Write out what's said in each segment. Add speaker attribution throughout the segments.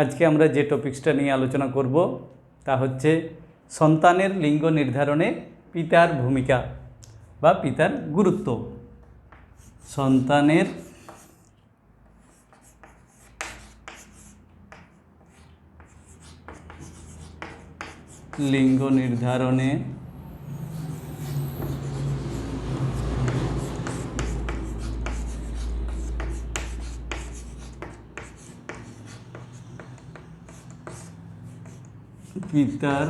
Speaker 1: আজকে আমরা যে টপিক্সটা নিয়ে আলোচনা করব তা হচ্ছে সন্তানের লিঙ্গ নির্ধারণে পিতার ভূমিকা বা পিতার গুরুত্ব। সন্তানের লিঙ্গ নির্ধারণে পিতার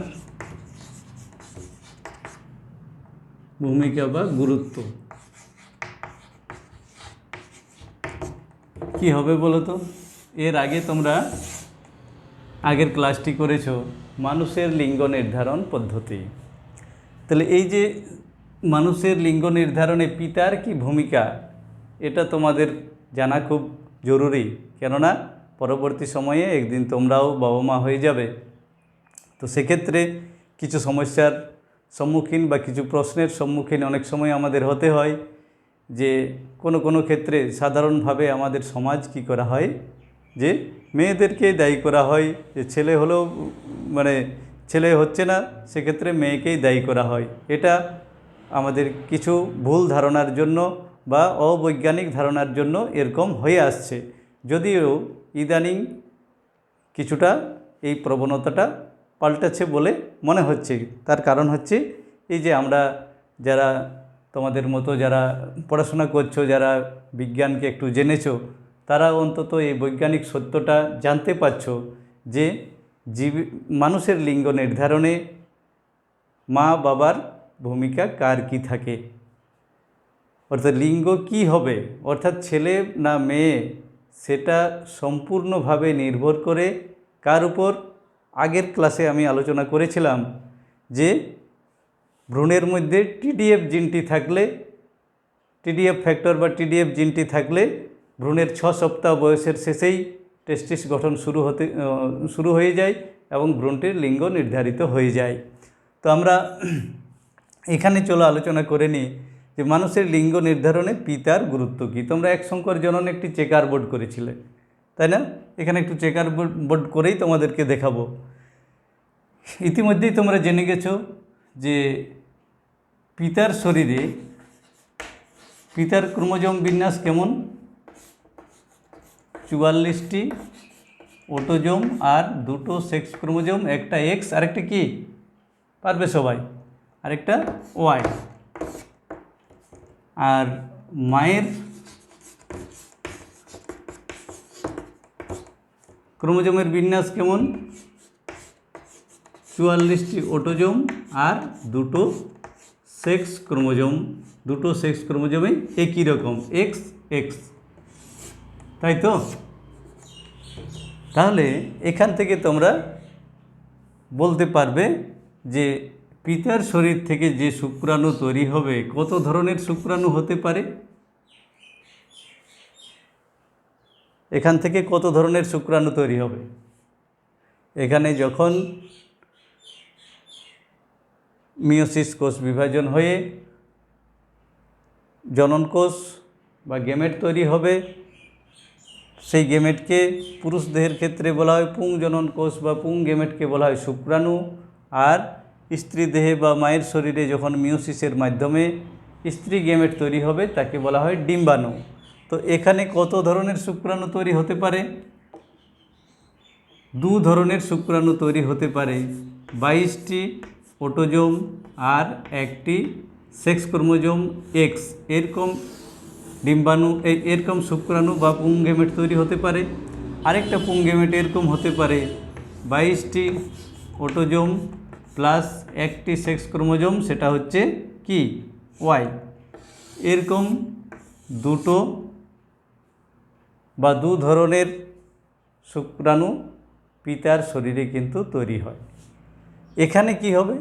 Speaker 1: ভূমিকা বা গুরুত্ব কি হবে বলো তো? এর আগে তোমরা আগের ক্লাসটি করেছো মানুষের লিঙ্গ নির্ধারণ পদ্ধতি। তাহলে এই যে মানুষের লিঙ্গ নির্ধারণে পিতার কি ভূমিকা, এটা তোমাদের জানা খুব জরুরি। কেননা পরবর্তী সময়ে একদিন তোমরাও বাবা মা হয়ে যাবে। তো সেক্ষেত্রে কিছু সমস্যার সম্মুখীন বা কিছু প্রশ্নের সম্মুখীন অনেক সময় আমাদের হতে হয়। যে কোনো ক্ষেত্রে সাধারণভাবে আমাদের সমাজ কি করা হয়, যে মেয়েদেরকে দায়ী করা হয়, যে ছেলে হলেও ছেলে হচ্ছে না, সেক্ষেত্রে মেয়েকেই দায়ী করা হয়। এটা আমাদের কিছু ভুল ধারণার জন্য বা অবৈজ্ঞানিক ধারণার জন্য এরকম হয়ে আসছে। যদিও ইদানিং কিছুটা এই প্রবণতাটা পাল্টাচ্ছে বলে মনে হচ্ছে। তার কারণ হচ্ছে এই যে আমরা যারা তোমাদের মতো যারা পড়াশোনা করছো, যারা বিজ্ঞানকে একটু জেনেছো, তারা অন্তত এই বৈজ্ঞানিক সত্যটা জানতে পারছো যে মানুষের লিঙ্গ নির্ধারণে মা বাবার ভূমিকা কার কী থাকে, অর্থাৎ লিঙ্গ কি হবে, অর্থাৎ ছেলে না মেয়ে, সেটা সম্পূর্ণভাবে নির্ভর করে কার উপর। আগের ক্লাসে আমি আলোচনা করেছিলাম যে ভ্রূণের মধ্যে টিডিএফ জিনটি থাকলে, টিডিএফ ফ্যাক্টর বা টিডিএফ জিনটি থাকলে ভ্রূণের 6 সপ্তাহ বয়সের শেষেই টেস্টিস গঠন শুরু হয়ে যায় এবং ভ্রূণটির লিঙ্গ নির্ধারিত হয়ে যায়। তো আমরা এখানে চলো আলোচনা করে নিই যে মানুষের লিঙ্গ নির্ধারণে পিতার গুরুত্ব কী। তোমরা এক সংকর জনন একটি চেকার বোর্ড করেছিলে, তাই না? এখানে একটু চেকার বোর্ড করেই তোমাদেরকে দেখাবো। ইতিমধ্যেই তোমরা জেনে গেছো যে পিতার শরীরে পিতার ক্রোমোজোম বিন্যাস কেমন। 44টি অটোজোম আর 2টো সেক্স ক্রোমোজোম, একটা এক্স আরেকটা কি পারবে সবাই, আরেকটা ওয়াই। আর মায়ের ক্রোমোজোমের বিন্যাস কেমন? 44টি অটোজোম আর 2টো সেক্স ক্রোমোজোম। 2টো সেক্স ক্রোমোজোমে একই রকম এক্স এক্স, তাই তো? তাহলে এখান থেকে তোমরা বলতে পারবে যে পিতার শরীর থেকে যে শুক্রাণু তৈরি হবে, কত ধরনের শুক্রাণু হতে পারে। এখান থেকে কত ধরনের শুক্রাণু তৈরি হবে? এখানে যখন মিয়োসিস কোষ বিভাজন হয়ে জনন কোষ বা গেমেট তৈরি হবে, সেই গেমেটকে পুরুষ দেহের ক্ষেত্রে বলা হয় পুংজনন কোষ বা পুং গেমেটকে বলা হয় শুক্রাণু। আর স্ত্রী দেহে বা মায়ের শরীরে যখন মিয়োসিসের মাধ্যমে স্ত্রী গেমেট তৈরি হবে তাকে বলা হয় ডিম্বাণু। তো এখানে কত ধরনের শুক্রাণু তৈরি হতে পারে? 2 ধরনের শুক্রাণু তৈরি হতে পারে। 22টি অটোজোম আর 1টি সেক্স ক্রোমোজোম এক্স, এরকম ডিম্বাণু এরকম শুক্রাণু বা পুং গেমেট তৈরি হতে পারে। আরেকটা পুং গেমেট এরকম হতে পারে 22টি অটোজোম প্লাস 1টি সেক্স ক্রোমোজোম, সেটা হচ্ছে কি ওয়াই। এরকম 2টো বা 2 ধরনের শুক্রাণু পিতার শরীরে কিন্তু তৈরি হয়। এখানে কি হবে?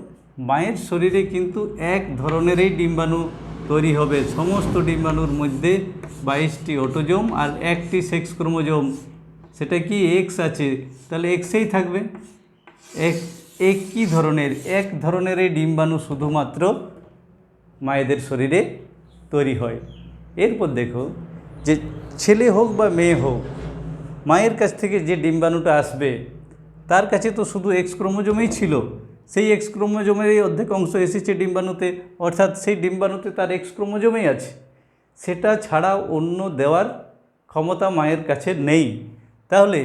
Speaker 1: মায়ের শরীরে কিন্তু এক ধরনেরই ডিম্বাণু তৈরি হবে। সমস্ত ডিম্বাণুর মধ্যে 22টি অটোজোম আর 1টি সেক্স ক্রোমোজোম, সেটা কি এক্স আছে, তাহলে এক্সেই থাকবে। এক ধরনের এই ডিম্বাণু শুধুমাত্র মায়েদের শরীরে তৈরি হয়। এরপর দেখো যে ছেলে হোক বা মেয়ে হোক, মায়ের কাছ থেকে যে ডিম্বাণুটা আসবে তার কাছে তো শুধু এক্স ক্রোমোজোমেই ছিল, সেই এক্স ক্রোমোজোমেরই অর্ধেক অংশ এসেছে ডিম্বাণুতে, অর্থাৎ সেই ডিম্বাণুতে তার এক্স ক্রোমোজোমেই আছে, সেটা ছাড়া অন্য দেওয়ার ক্ষমতা মায়ের কাছে নেই। তাহলে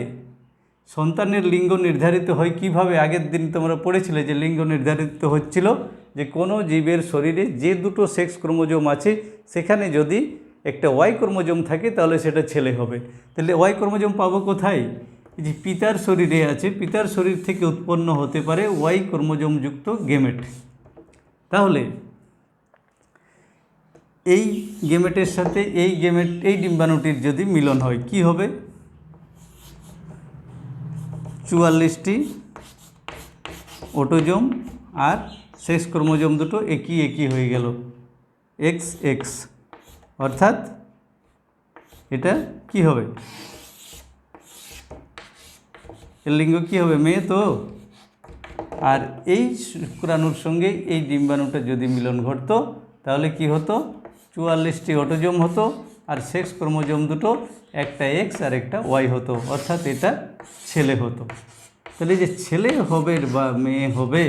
Speaker 1: সন্তানের লিঙ্গ নির্ধারিত হয় কিভাবে? আগের দিন তোমরা পড়েছিলে যে লিঙ্গ নির্ধারিত হচ্ছিল যে কোনো জীবের শরীরে যে দুটো সেক্স ক্রোমোজোম আছে সেখানে যদি একটা ওয়াই ক্রোমোজোম থাকে তাহলে সেটা ছেলে হবে। তাহলে ওয়াই ক্রোমোজোম পাবো কোথায়? যে পিতার শরীরে আছে, পিতার শরীর থেকে উৎপন্ন হতে পারে ওয়াই ক্রোমোজোমযুক্ত গেমেট। তাহলে এই গেমেটের সাথে এই ডিম্বাণুটির যদি মিলন হয় কি হবে? 44টি অটোজোম আর সেক্স ক্রোমোজোম দুটো একই হয়ে গেল, এক্স এক্স, অর্থাৎ এটা কি হবে? এর লিঙ্গ কী হবে? মেয়ে তো। আর এই শুক্রাণুর সঙ্গে এই ডিম্বাণুটা যদি মিলন ঘটতো তাহলে কি হতো? 44টি অটোজোম হতো আর সেক্স ক্রোমোজোম দুটো, একটা এক্স আর একটা ওয়াই হতো, অর্থাৎ এটা ছেলে হতো। তাহলে যে ছেলে হবে বা মেয়ে হবে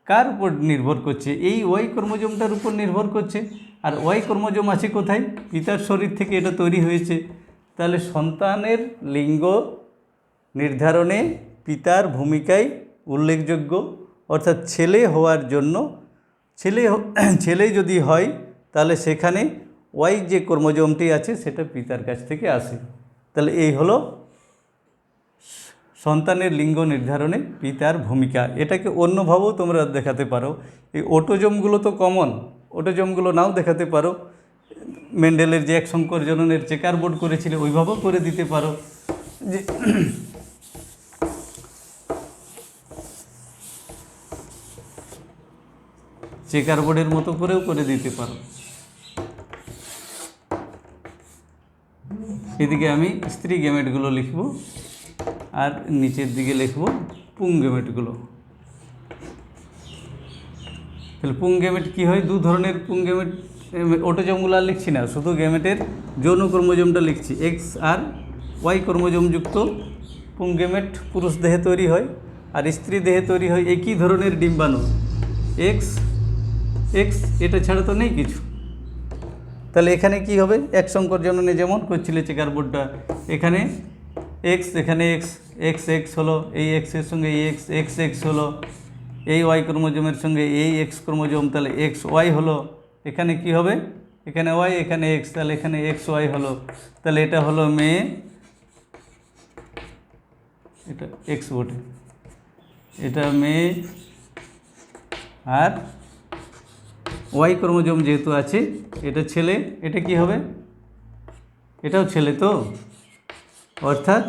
Speaker 1: কার উপর নির্ভর করছে? এই ওয়াই ক্রোমোজোমটার উপর নির্ভর করছে। আর ওয়াই ক্রোমোজোম আছে কোথায়? পিতার শরীর থেকে এটা তৈরি হয়েছে। তাহলে সন্তানের লিঙ্গ নির্ধারণে পিতার ভূমিকাই উল্লেখযোগ্য, অর্থাৎ ছেলে হওয়ার জন্য ছেলে যদি হয় তাহলে সেখানে ওয়াই যে ক্রোমোজোমটি আছে সেটা পিতার কাছ থেকে আসে। তাহলে এই হলো সন্তানের লিঙ্গ নির্ধারণে পিতার ভূমিকা। এটাকে অন্যভাবেও তোমরা দেখাতে পারো। এই অটোজোমগুলো তো কমন, অটোজোমগুলো নাও দেখাতে পারো। মেন্ডেলের যে এক সংকর জননের চেকার বোর্ড করেছিল ওইভাবেও করে দিতে পারো, যে চেকার বোর্ডের মতো করেও করে দিতে পারো। এদিকে আমি স্ত্রী গেমেটগুলো লিখব আর নিচের দিকে লিখব পুং গেমেটগুলো। তাহলে পুং গেমেট কী হয়? দু ধরনের পুং গেমেট, অটোজোমগুলো আর লিখছি না, শুধু গেমেটের যৌন ক্রোমোজোমটা লিখছি। এক্স আর ওয়াই ক্রোমোজোমযুক্ত পুং গেমেট পুরুষ দেহে তৈরি হয় আর স্ত্রী দেহে তৈরি হয় একই ধরনের ডিম্বাণু এক্স এক্স, এটা ছাড়া তো নেই কিছু। তাহলে এখানে কি হবে? এক সংকর জননে যেমন করছিলে চেকার বোর্ডটা, এখানে এক্স, এখানে এক্স এক্স এক্স হলো, এই এক্সের সঙ্গে এই এক্স এক্স এক্স হলো, এই ওয়াই ক্রোমোজোমের সঙ্গে এই এক্স ক্রোমোজোম, তাহলে এক্স ওয়াই হলো। এখানে কি হবে? এখানে ওয়াই, এখানে এক্স, তাহলে এখানে এক্স ওয়াই হলো। তাহলে এটা হলো মেয়ে, এটা এক্স বটে, এটা মেয়ে। আর ওয়াই ক্রোমোজোম যেহেতু আছে এটা ছেলে, এটা কি হবে? এটাও ছেলে তো, অর্থাৎ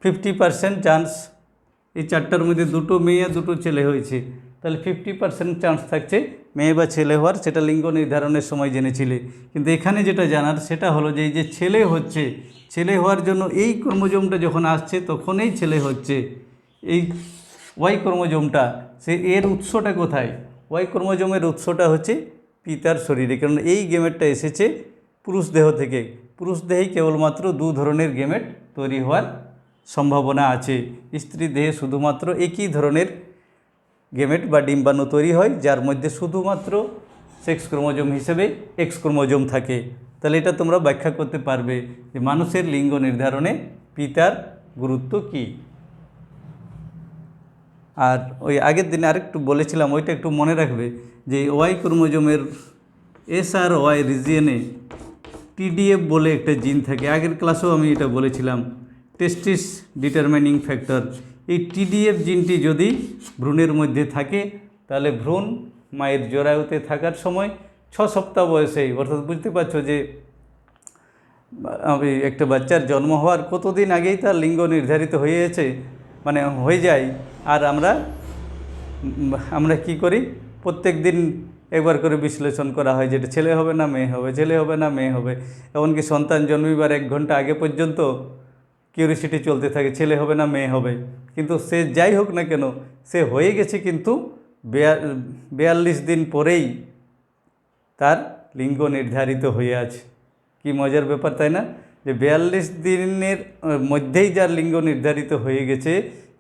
Speaker 1: 50% চান্স, এই চারটার মধ্যে দুটো মেয়ে আর দুটো ছেলে হয়েছে, তাহলে 50% চান্স থাকছে মেয়ে বা ছেলে হওয়ার। সেটা লিঙ্গ নির্ধারণের সময় জেনেছিলে। কিন্তু এখানে যেটা জানার সেটা হলো যে এই যে ছেলে হচ্ছে, ছেলে হওয়ার জন্য এই ক্রোমোজোমটা যখন আসছে তখনই ছেলে হচ্ছে। এই ওয়াই ক্রোমোজোমটা, এর উৎসটা কোথায়? ওয়াই ক্রোমোজোমের উৎসটা হচ্ছে পিতার শরীরে, কারণ এই গেমেটটা এসেছে পুরুষ দেহ থেকে। পুরুষ দেহেই কেবলমাত্র দু ধরনের গেমেট তৈরি হওয়ার সম্ভাবনা আছে। স্ত্রী দেহে শুধুমাত্র একই ধরনের গেমেট বা ডিম্বাণু তৈরি হয়, যার মধ্যে শুধুমাত্র সেক্স ক্রোমোজোম হিসেবে এক্স ক্রোমোজোম থাকে। তাহলে এটা তোমরা ব্যাখ্যা করতে পারবে যে মানুষের লিঙ্গ নির্ধারণে পিতার গুরুত্ব কী। আর ওই আগের দিনে আরেকটু বলেছিলাম, ওইটা একটু মনে রাখবে যে ওয়াই ক্রোমোজোমের এস আর ওয়াই রিজিয়নে টিডিএফ বলে একটা জিন থাকে। আগের ক্লাসেও আমি এটা বলেছিলাম, টেস্টিস ডিটারমিনিং ফ্যাক্টর। এই টিডিএফ জিনটি যদি ভ্রূণের মধ্যে থাকে তাহলে ভ্রূণ মায়ের জরায়ুতে থাকার সময় 6 সপ্তাহ বয়সেই, অর্থাৎ বুঝতে পারছো যে একটা বাচ্চার জন্ম হওয়ার কতদিন আগেই তার লিঙ্গ নির্ধারিত হয়েছে, মানে হয়ে যায়। আর আমরা কি করি? প্রত্যেক দিন একবার করে বিশ্লেষণ করা হয়, যেটা ছেলে হবে না মেয়ে হবে, ছেলে হবে না মেয়ে হবে। এমনকি সন্তান জন্মিবার 1 ঘন্টা আগে পর্যন্ত কিউরিসিটি চলতে থাকে, ছেলে হবে না মেয়ে হবে। কিন্তু সে যাই হোক না কেন, সে হয়ে গেছে, কিন্তু 42 দিন পরেই তার লিঙ্গ নির্ধারিত হয়ে আছে। কি মজার ব্যাপার তাই না, যে 42 দিনের মধ্যেই যার লিঙ্গ নির্ধারিত হয়ে গেছে,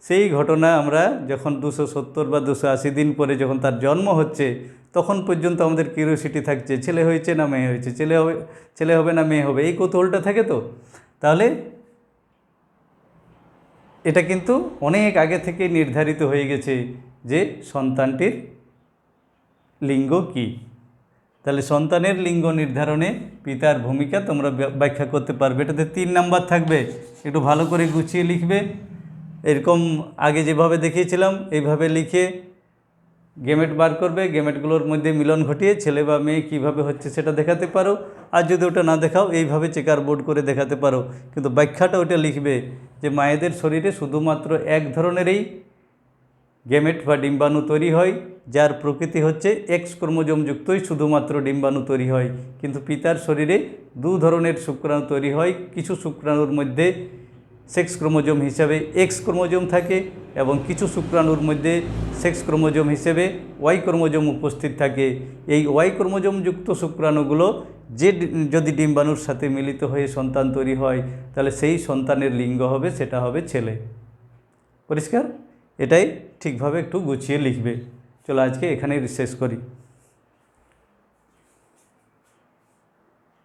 Speaker 1: সেই ঘটনা আমরা যখন 270 বা 280 দিন পরে যখন তার জন্ম হচ্ছে, তখন পর্যন্ত আমাদের কিউরিওসিটি থাকছে, ছেলে হয়েছে না মেয়ে হয়েছে, ছেলে হবে না মেয়ে হবে, এই কৌতূহলটা থাকে। তো তাহলে এটা কিন্তু অনেক আগে থেকে নির্ধারিত হয়ে গেছে যে সন্তানটির লিঙ্গ কী। তাহলে সন্তানের লিঙ্গ নির্ধারণে পিতার ভূমিকা তোমরা ব্যাখ্যা করতে পারবে। এটাতে 3 নাম্বার থাকবে, একটু ভালো করে গুছিয়ে লিখবে। এরকম আগে যেভাবে দেখিয়েছিলাম এইভাবে লিখে গেমেট বার করবে, গেমেটগুলোর মধ্যে মিলন ঘটিয়ে ছেলে বা মেয়ে কীভাবে হচ্ছে সেটা দেখাতে পারো। আর যদি ওটা না দেখাও এইভাবে চেকার বোর্ড করে দেখাতে পারো, কিন্তু ব্যাখ্যাটা ওটা লিখবে যে মায়েদের শরীরে শুধুমাত্র এক ধরনেরই গেমেট বা ডিম্বাণু তৈরি হয়, যার প্রকৃতি হচ্ছে এক্স ক্রোমোজোমযুক্তই শুধুমাত্র ডিম্বাণু তৈরি হয়। কিন্তু পিতার শরীরে 2 ধরনের শুক্রাণু তৈরি হয়। কিছু শুক্রাণুর মধ্যে সেক্স ক্রোমোজোম হিসাবে এক্স ক্রোমোজোম থাকে এবং কিছু শুক্রাণুর মধ্যে সেক্স ক্রোমোজোম হিসেবে ওয়াই ক্রোমোজোম উপস্থিত থাকে। এই ওয়াই ক্রোমোজোমযুক্ত শুক্রাণুগুলো যদি ডিম্বাণুর সাথে মিলিত হয়ে সন্তান তৈরি হয়, তাহলে সেই সন্তানের লিঙ্গ হবে, সেটা হবে ছেলে। পরিষ্কার? এটাই ঠিকভাবে একটু গুছিয়ে লিখবে। চলো আজকে এখানেই শেষ করি।